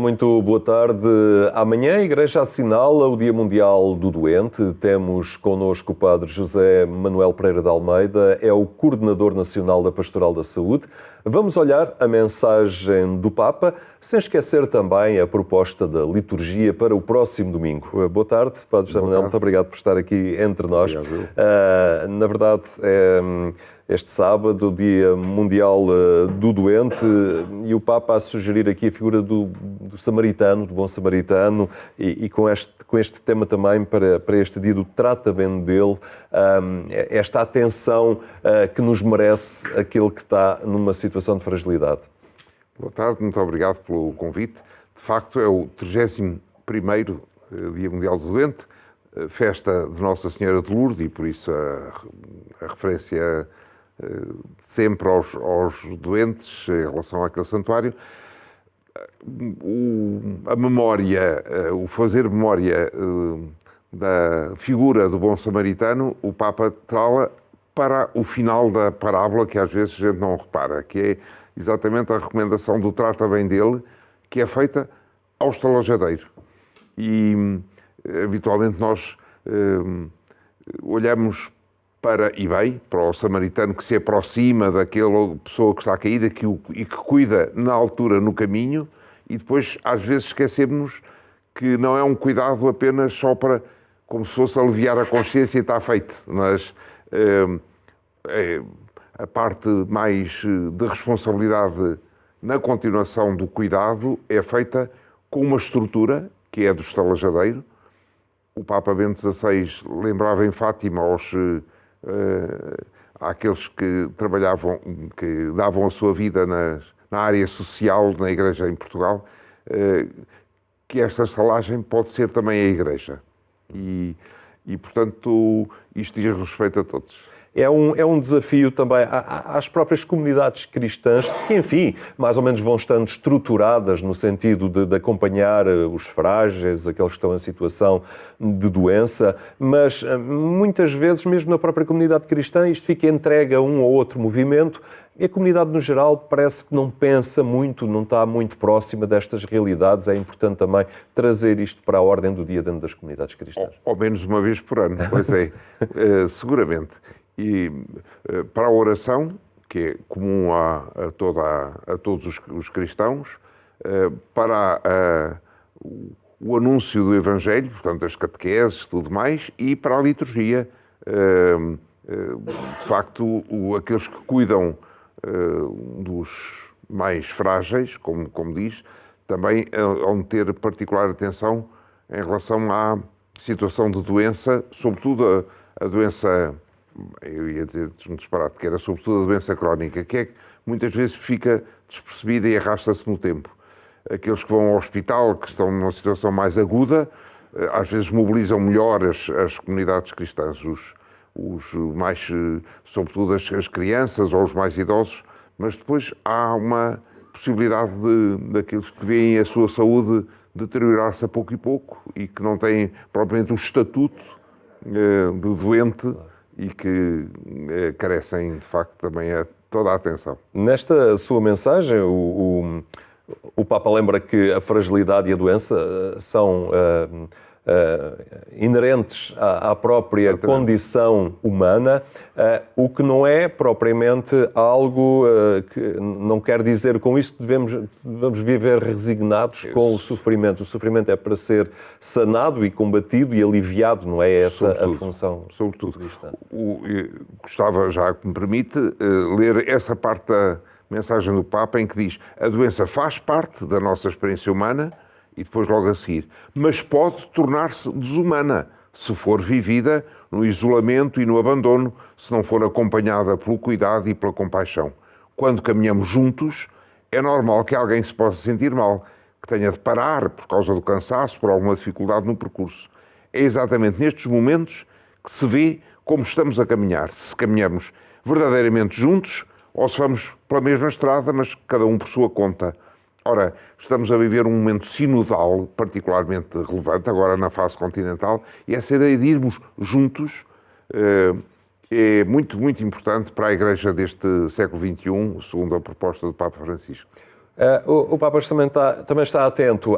muito boa tarde. Amanhã a Igreja assinala o Dia Mundial do Doente. Temos connosco o Padre José Manuel Pereira de Almeida, é o Coordenador Nacional da Pastoral da Saúde. Vamos olhar a mensagem do Papa, sem esquecer também a proposta da liturgia para o próximo domingo. Boa tarde, Padre José Manuel, muito obrigado por estar aqui entre nós. Na verdade, este sábado, o Dia Mundial do Doente, e o Papa a sugerir aqui a figura do samaritano, do bom samaritano, e com este tema também para este dia do tratamento dele, esta atenção que nos merece aquele que está numa situação de fragilidade. Boa tarde, muito obrigado pelo convite. De facto, é o 31º Dia Mundial do Doente, festa de Nossa Senhora de Lourdes, e por isso a referência sempre aos doentes em relação àquele santuário. A memória, o fazer memória da figura do bom samaritano, o Papa trá-la para o final da parábola, que às vezes a gente não repara, que é exatamente a recomendação do trata bem dele, que é feita ao estalajadeiro. E habitualmente nós olhamos para o samaritano que se aproxima daquela pessoa que está caída e que cuida na altura, no caminho, e depois às vezes esquecemos que não é um cuidado apenas só para, como se fosse aliviar a consciência e está feito, mas a parte mais de responsabilidade na continuação do cuidado é feita com uma estrutura que é do estalajadeiro. O Papa Bento XVI lembrava em Fátima àqueles que trabalhavam, que davam a sua vida na área social na Igreja em Portugal, que esta estalagem pode ser também a Igreja. E portanto, isto diz respeito a todos. É um desafio também às próprias comunidades cristãs, que, enfim, mais ou menos vão estando estruturadas no sentido de acompanhar os frágeis, aqueles que estão em situação de doença, mas muitas vezes, mesmo na própria comunidade cristã, isto fica entregue a um ou outro movimento, e a comunidade, no geral, parece que não pensa muito, não está muito próxima destas realidades. É importante também trazer isto para a ordem do dia dentro das comunidades cristãs. Ao menos uma vez por ano, pois é, seguramente. E para a oração, que é comum a todos os cristãos, para o anúncio do Evangelho, portanto as catequeses, tudo mais, e para a liturgia. De facto, aqueles que cuidam dos mais frágeis, como diz, também vão ter particular atenção em relação à situação de doença, sobretudo a doença, eu ia dizer um disparate, que era sobretudo a doença crónica, que é que muitas vezes fica despercebida e arrasta-se no tempo. Aqueles que vão ao hospital, que estão numa situação mais aguda, às vezes mobilizam melhor as comunidades cristãs, os mais, sobretudo as crianças ou os mais idosos, mas depois há uma possibilidade daqueles que veem a sua saúde deteriorar-se a pouco e pouco e que não têm propriamente o estatuto de doente e que carecem, de facto, também a toda a atenção. Nesta sua mensagem, o Papa lembra que a fragilidade e a doença são inerentes à própria condição humana, o que não é propriamente algo que não quer dizer com isso que devemos viver resignados com o sofrimento. O sofrimento é para ser sanado e combatido e aliviado, não é essa a função? Sobretudo. Gostava, já que me permite, ler essa parte da mensagem do Papa em que diz: a doença faz parte da nossa experiência humana, e depois logo a seguir, mas pode tornar-se desumana se for vivida no isolamento e no abandono, se não for acompanhada pelo cuidado e pela compaixão. Quando caminhamos juntos, é normal que alguém se possa sentir mal, que tenha de parar por causa do cansaço, por alguma dificuldade no percurso. É exatamente nestes momentos que se vê como estamos a caminhar, se caminhamos verdadeiramente juntos ou se vamos pela mesma estrada, mas cada um por sua conta. Ora, estamos a viver um momento sinodal particularmente relevante, agora na fase continental, e essa ideia de irmos juntos é muito, muito importante para a Igreja deste século XXI, segundo a proposta do Papa Francisco. O Papa também está atento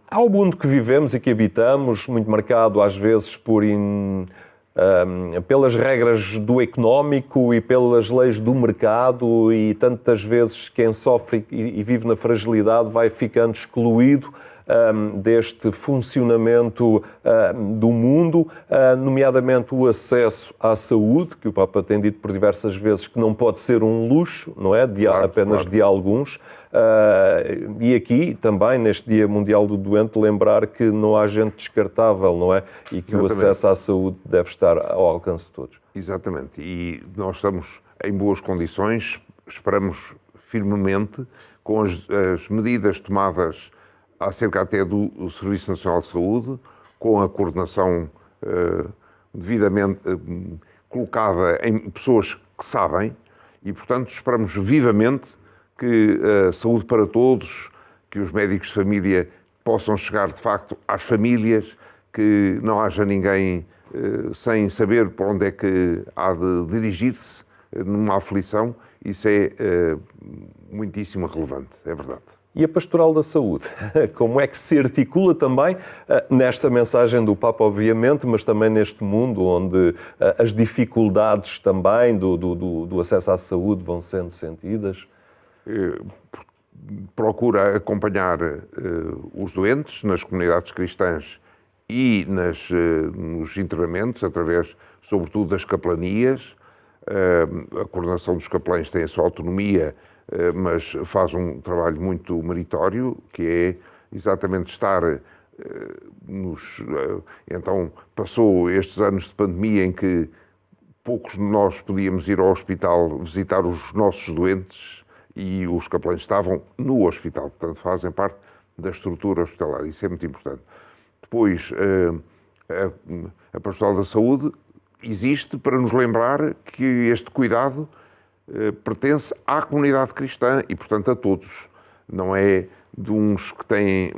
ao mundo que vivemos e que habitamos, muito marcado às vezes pelas regras do económico e pelas leis do mercado, e tantas vezes quem sofre e vive na fragilidade vai ficando excluído deste funcionamento do mundo, nomeadamente o acesso à saúde, que o Papa tem dito por diversas vezes que não pode ser um luxo, não é? Apenas de alguns. E aqui também, neste Dia Mundial do Doente, lembrar que não há gente descartável, não é? E que o acesso à saúde deve estar ao alcance de todos. Exatamente. E nós estamos em boas condições, esperamos firmemente, com as medidas tomadas acerca até do Serviço Nacional de Saúde, com a coordenação devidamente colocada em pessoas que sabem, e, portanto, esperamos vivamente que a saúde para todos, que os médicos de família possam chegar, de facto, às famílias, que não haja ninguém sem saber para onde é que há de dirigir-se numa aflição. Isso é muitíssimo relevante, é verdade. E a Pastoral da Saúde, como é que se articula também nesta mensagem do Papa, obviamente, mas também neste mundo onde as dificuldades também do acesso à saúde vão sendo sentidas? Procura acompanhar os doentes nas comunidades cristãs e nos internamentos, através, sobretudo, das capelanias. A coordenação dos capelães tem a sua autonomia, mas faz um trabalho muito meritório, que é exatamente estar então, passou estes anos de pandemia em que poucos de nós podíamos ir ao hospital visitar os nossos doentes, e os capelães estavam no hospital, portanto fazem parte da estrutura hospitalar. Isso é muito importante. Depois, a Pastoral da Saúde existe para nos lembrar que este cuidado pertence à comunidade cristã e, portanto, a todos. Não é de uns que têm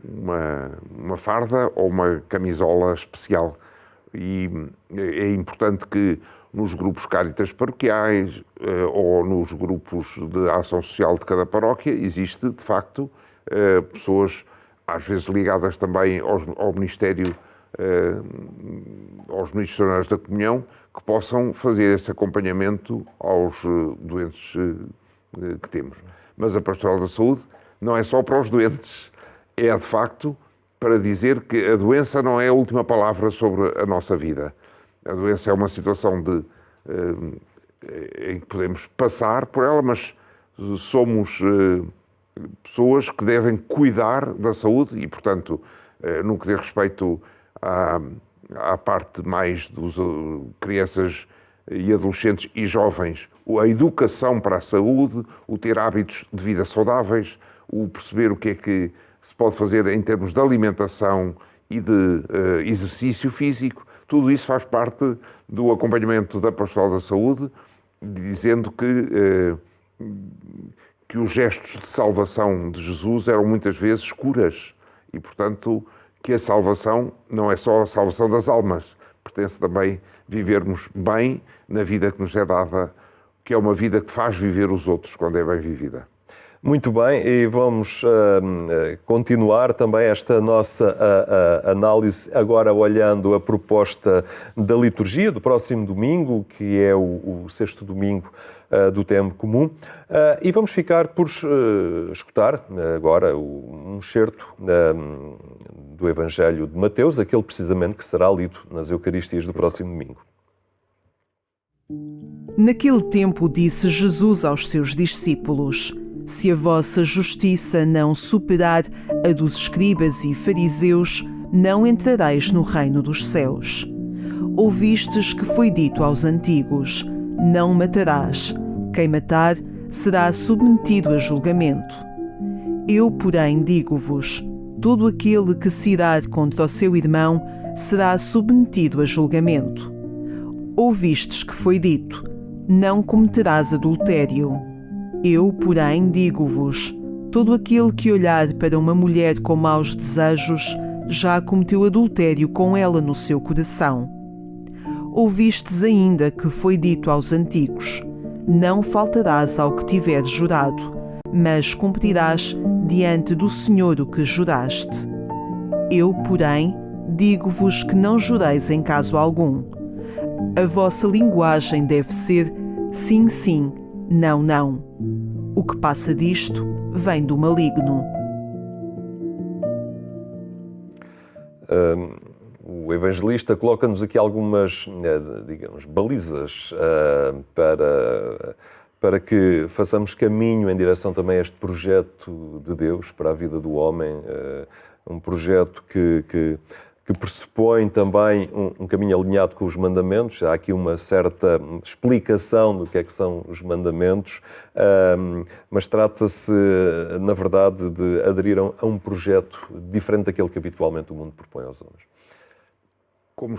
uma farda ou uma camisola especial. E é importante que nos grupos Cáritas paroquiais ou nos grupos de ação social de cada paróquia existe, de facto, pessoas, às vezes ligadas também ao Ministério, aos missionários da comunhão, que possam fazer esse acompanhamento aos doentes que temos. Mas a Pastoral da Saúde não é só para os doentes, é de facto para dizer que a doença não é a última palavra sobre a nossa vida. A doença é uma situação em que podemos passar por ela, mas somos pessoas que devem cuidar da saúde e, portanto, no que diz respeito à parte mais dos crianças e adolescentes e jovens, a educação para a saúde, o ter hábitos de vida saudáveis, o perceber o que é que se pode fazer em termos de alimentação e de exercício físico, tudo isso faz parte do acompanhamento da Pastoral da Saúde, dizendo que os gestos de salvação de Jesus eram muitas vezes curas e, portanto, que a salvação não é só a salvação das almas, pertence também vivermos bem na vida que nos é dada, que é uma vida que faz viver os outros quando é bem vivida. Muito bem, e vamos continuar também esta nossa análise, agora olhando a proposta da liturgia do próximo domingo, que é o sexto domingo do tempo comum, e vamos ficar por escutar agora um excerto do Evangelho de Mateus, aquele precisamente que será lido nas Eucaristias do próximo domingo. Naquele tempo disse Jesus aos seus discípulos: se a vossa justiça não superar a dos escribas e fariseus, não entrareis no reino dos céus. Ouvistes que foi dito aos antigos: não matarás. Quem matar será submetido a julgamento. Eu, porém, digo-vos: todo aquele que se irar contra o seu irmão será submetido a julgamento. Ouvistes que foi dito: não cometerás adultério. Eu, porém, digo-vos: todo aquele que olhar para uma mulher com maus desejos já cometeu adultério com ela no seu coração. Ouvistes ainda que foi dito aos antigos: não faltarás ao que tiveres jurado, mas cumprirás diante do Senhor o que juraste. Eu, porém, digo-vos que não jureis em caso algum. A vossa linguagem deve ser sim, sim, não, não. O que passa disto vem do maligno. O evangelista coloca-nos aqui algumas, digamos, balizas para que façamos caminho em direção também a este projeto de Deus para a vida do homem, um projeto que pressupõe também um caminho alinhado com os mandamentos. Há aqui uma certa explicação do que é que são os mandamentos, mas trata-se, na verdade, de aderir a um projeto diferente daquele que habitualmente o mundo propõe aos homens. Como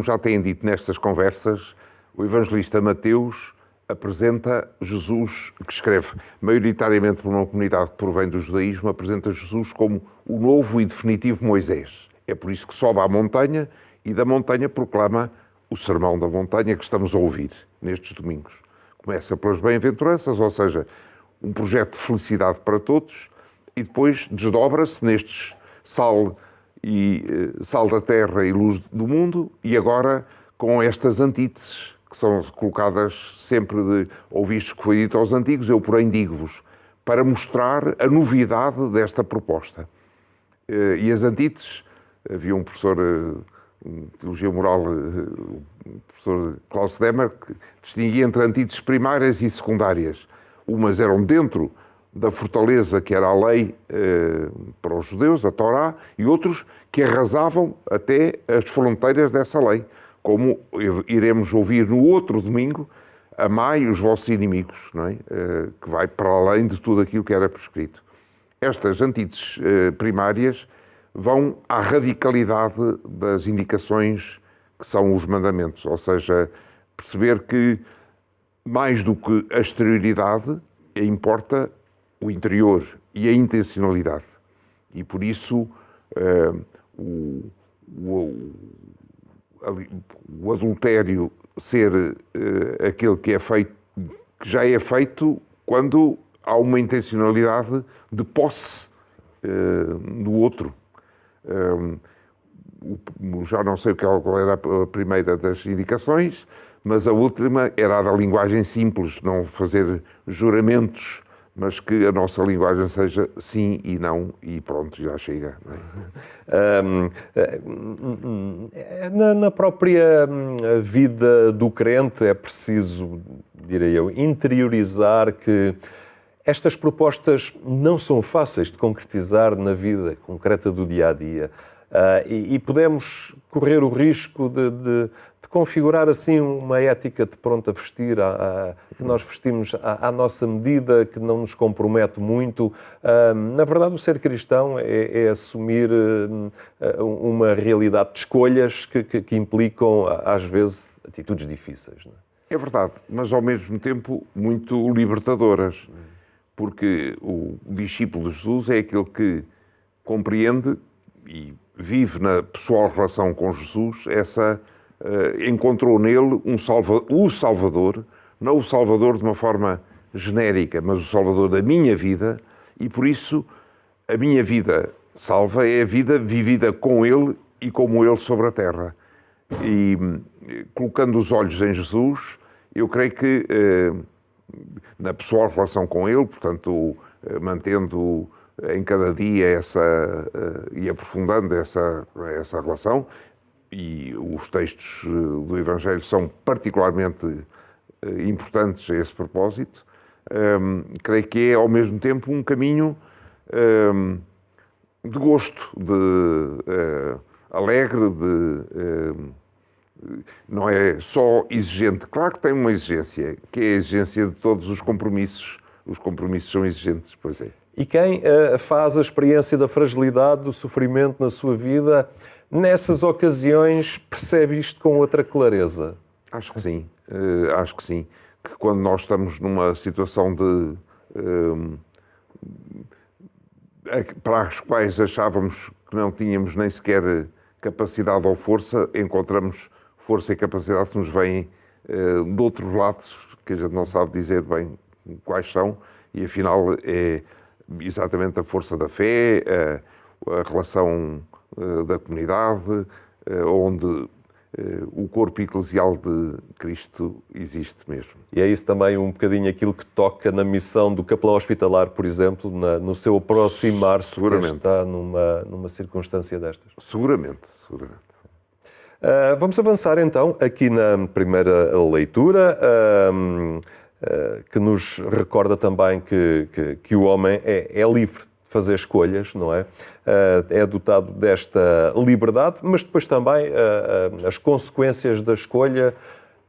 já têm dito nestas conversas, o evangelista Mateus apresenta Jesus, que escreve maioritariamente por uma comunidade que provém do judaísmo, apresenta Jesus como o novo e definitivo Moisés. É por isso que sobe à montanha e da montanha proclama o sermão da montanha que estamos a ouvir nestes domingos. Começa pelas bem-aventuranças, ou seja, um projeto de felicidade para todos, e depois desdobra-se nestes sal da terra e luz do mundo, e agora com estas antíteses que são colocadas sempre de ouviste que foi dito aos antigos, eu porém digo-vos, para mostrar a novidade desta proposta. E as antíteses, havia um professor de Teologia Moral, o professor Klaus Demer, que distinguia entre antíteses primárias e secundárias. Umas eram dentro da fortaleza que era a lei para os judeus, a Torá, e outros que arrasavam até as fronteiras dessa lei, como iremos ouvir no outro domingo, amai os vossos inimigos, não é? Que vai para além de tudo aquilo que era prescrito. Estas antíteses primárias vão à radicalidade das indicações que são os mandamentos, ou seja, perceber que mais do que a exterioridade importa o interior e a intencionalidade. E por isso o adultério ser aquele que é feito, que já é feito quando há uma intencionalidade de posse do outro. Já não sei qual era a primeira das indicações, mas a última era a da linguagem simples, não fazer juramentos, mas que a nossa linguagem seja sim e não, e pronto, já chega. Não é? Na própria vida do crente é preciso, direi eu, interiorizar que estas propostas não são fáceis de concretizar na vida concreta do dia-a-dia. E podemos correr o risco de configurar assim uma ética de pronto a vestir, que nós vestimos à nossa medida, que não nos compromete muito. Na verdade, o ser cristão é assumir uma realidade de escolhas que implicam, às vezes, atitudes difíceis. Não é? É verdade, mas ao mesmo tempo muito libertadoras, porque o discípulo de Jesus é aquele que compreende e vive na pessoal relação com Jesus, encontrou nele o Salvador, não o Salvador de uma forma genérica, mas o Salvador da minha vida, e por isso a minha vida salva é a vida vivida com ele e como ele sobre a terra. E colocando os olhos em Jesus, eu creio que na pessoal relação com ele, portanto, mantendo em cada dia e aprofundando essa relação, e os textos do Evangelho são particularmente importantes a esse propósito, creio que é ao mesmo tempo um caminho de gosto, alegre, não é só exigente. Claro que tem uma exigência, que é a exigência de todos os compromissos. Os compromissos são exigentes, pois é. E quem faz a experiência da fragilidade, do sofrimento na sua vida, nessas ocasiões percebe isto com outra clareza? Acho que sim. Acho que sim. Que quando nós estamos numa situação para as quais achávamos que não tínhamos nem sequer capacidade ou força, encontramos força e capacidade que nos vêm de outros lados que a gente não sabe dizer bem quais são, e afinal é exatamente a força da fé, a relação da comunidade, onde o corpo eclesial de Cristo existe mesmo. E é isso também um bocadinho aquilo que toca na missão do capelão hospitalar, por exemplo, no seu aproximar-se de quem está numa circunstância destas. Seguramente. Vamos avançar então aqui na primeira leitura, que nos recorda também que o homem é livre de fazer escolhas, não é? É dotado desta liberdade, mas depois também as consequências da escolha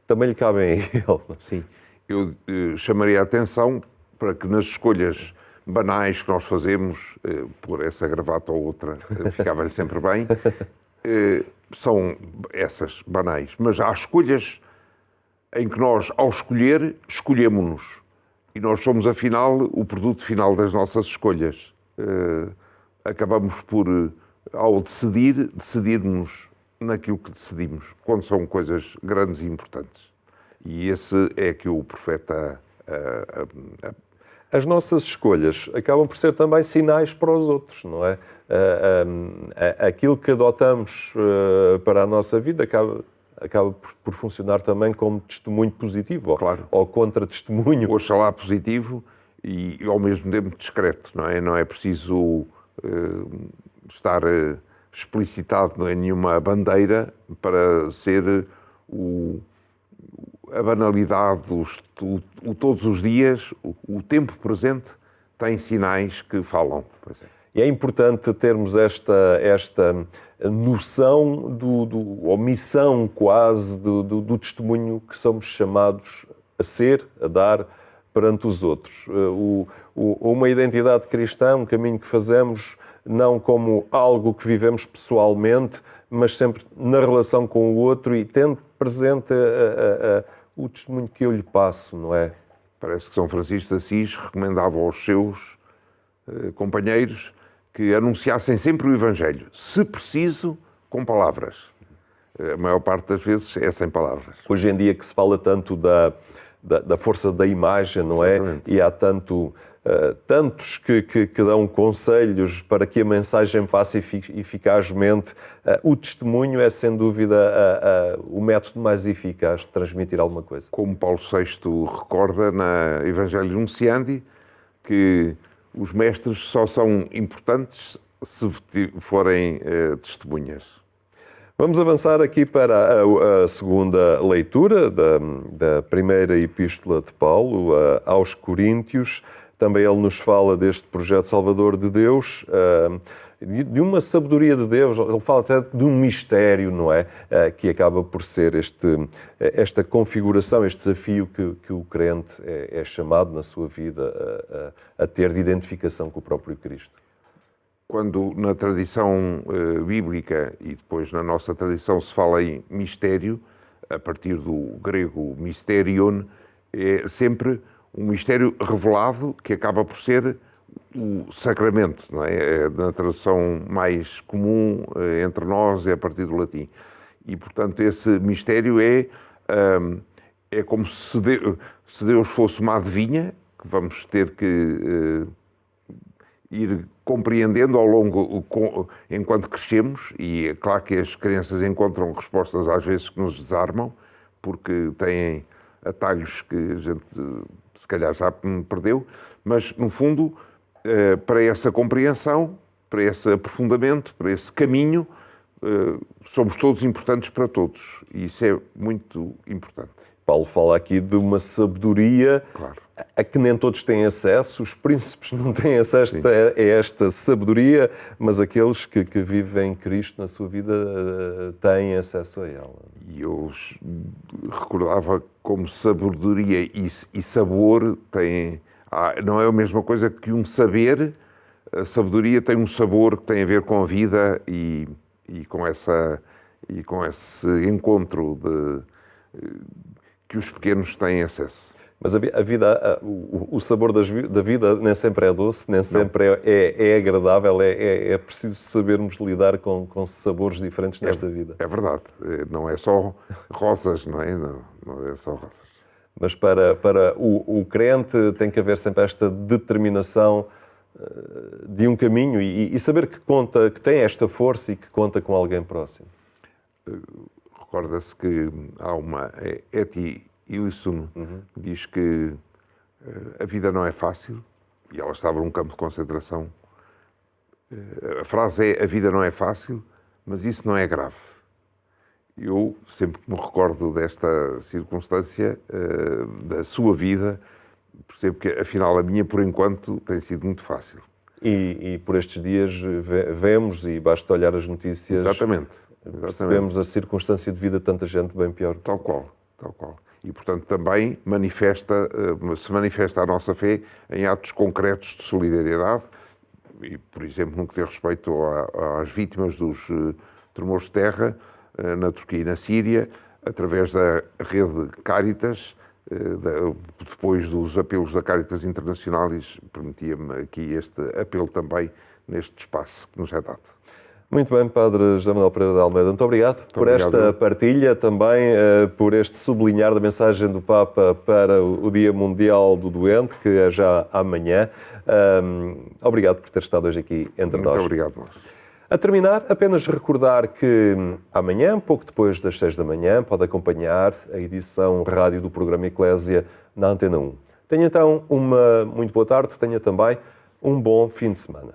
também lhe cabem a ele. Sim, eu chamaria a atenção para que nas escolhas banais que nós fazemos, por essa gravata ou outra, ficava-lhe sempre bem, são essas banais. Mas há escolhas em que nós, ao escolher, escolhemos-nos. E nós somos, afinal, o produto final das nossas escolhas. Acabamos por, ao decidirmos naquilo que decidimos, quando são coisas grandes e importantes. E esse é que o profeta... As nossas escolhas acabam por ser também sinais para os outros, não é? Aquilo que adotamos para a nossa vida acaba por funcionar também como testemunho positivo, claro, ou contra-testemunho. Oxalá positivo e ao mesmo tempo discreto, não é? Não é preciso estar explicitado em nenhuma bandeira para ser a banalidade, todos os dias, o tempo presente tem sinais que falam. Pois é. E é importante termos esta noção ou missão quase do testemunho que somos chamados a ser, a dar perante os outros. Uma identidade cristã, um caminho que fazemos não como algo que vivemos pessoalmente, mas sempre na relação com o outro e tendo presente o testemunho que eu lhe passo, não é? Parece que São Francisco de Assis recomendava aos seus companheiros que anunciassem sempre o Evangelho, se preciso, com palavras. A maior parte das vezes é sem palavras. Hoje em dia que se fala tanto da força da imagem, não é? Exatamente. E há tantos que dão conselhos para que a mensagem passe eficazmente. O testemunho é, sem dúvida, o método mais eficaz de transmitir alguma coisa. Como Paulo VI recorda na Evangelho Nunciandi, que os mestres só são importantes se forem testemunhas. Vamos avançar aqui para a segunda leitura da primeira epístola de Paulo aos Coríntios. Também ele nos fala deste projeto salvador de Deus, de uma sabedoria de Deus. Ele fala até de um mistério, não é? Que acaba por ser esta configuração, este desafio que o crente é chamado na sua vida a ter de identificação com o próprio Cristo. Quando na tradição bíblica e depois na nossa tradição se fala em mistério, a partir do grego mysterion, é sempre um mistério revelado que acaba por ser o sacramento, não é? Na tradução mais comum entre nós é a partir do latim. E, portanto, esse mistério é como se Deus fosse uma adivinha, que vamos ter que ir compreendendo ao longo, enquanto crescemos, e é claro que as crianças encontram respostas às vezes que nos desarmam, porque têm atalhos que a gente se calhar já perdeu, mas no fundo, para essa compreensão, para esse aprofundamento, para esse caminho, somos todos importantes para todos, e isso é muito importante. Paulo fala aqui de uma sabedoria, claro, a que nem todos têm acesso, os príncipes não têm acesso a esta sabedoria, mas aqueles que vivem Cristo na sua vida têm acesso a ela. E eu recordava como sabedoria e sabor não é a mesma coisa que um saber. A sabedoria tem um sabor que tem a ver com a vida e com esse encontro que os pequenos têm acesso. Mas a vida, o sabor da vida nem sempre é doce, nem sempre é agradável, é preciso sabermos lidar com sabores diferentes nesta vida. É verdade, não é só rosas, não é? Não é só rosas. Mas para o crente tem que haver sempre esta determinação de um caminho e saber que tem esta força e que conta com alguém próximo. Recorda-se que há uma Etty Hillesum que diz que a vida não é fácil, e ela estava num campo de concentração. A frase é: a vida não é fácil, mas isso não é grave. Eu sempre me recordo desta circunstância da sua vida, percebo que afinal a minha, por enquanto, tem sido muito fácil. E por estes dias vemos, e basta olhar as notícias, Exatamente. percebemos a circunstância de vida de tanta gente bem pior. Tal qual. E, portanto, também se manifesta a nossa fé em atos concretos de solidariedade, e, por exemplo, no que diz respeito às vítimas dos tremores de terra na Turquia e na Síria, através da rede Caritas, depois dos apelos da Caritas Internacionalis, permitia-me aqui este apelo também neste espaço que nos é dado. Muito bem, Padre José Manuel Pereira de Almeida, muito obrigado por esta partilha, também por este sublinhar da mensagem do Papa para o Dia Mundial do Doente, que é já amanhã. Obrigado por ter estado hoje aqui entre nós. Muito obrigado, nós. A terminar, apenas recordar que amanhã, pouco depois das 6 da manhã, pode acompanhar a edição rádio do programa Eclésia na Antena 1. Tenha então uma muito boa tarde, tenha também um bom fim de semana.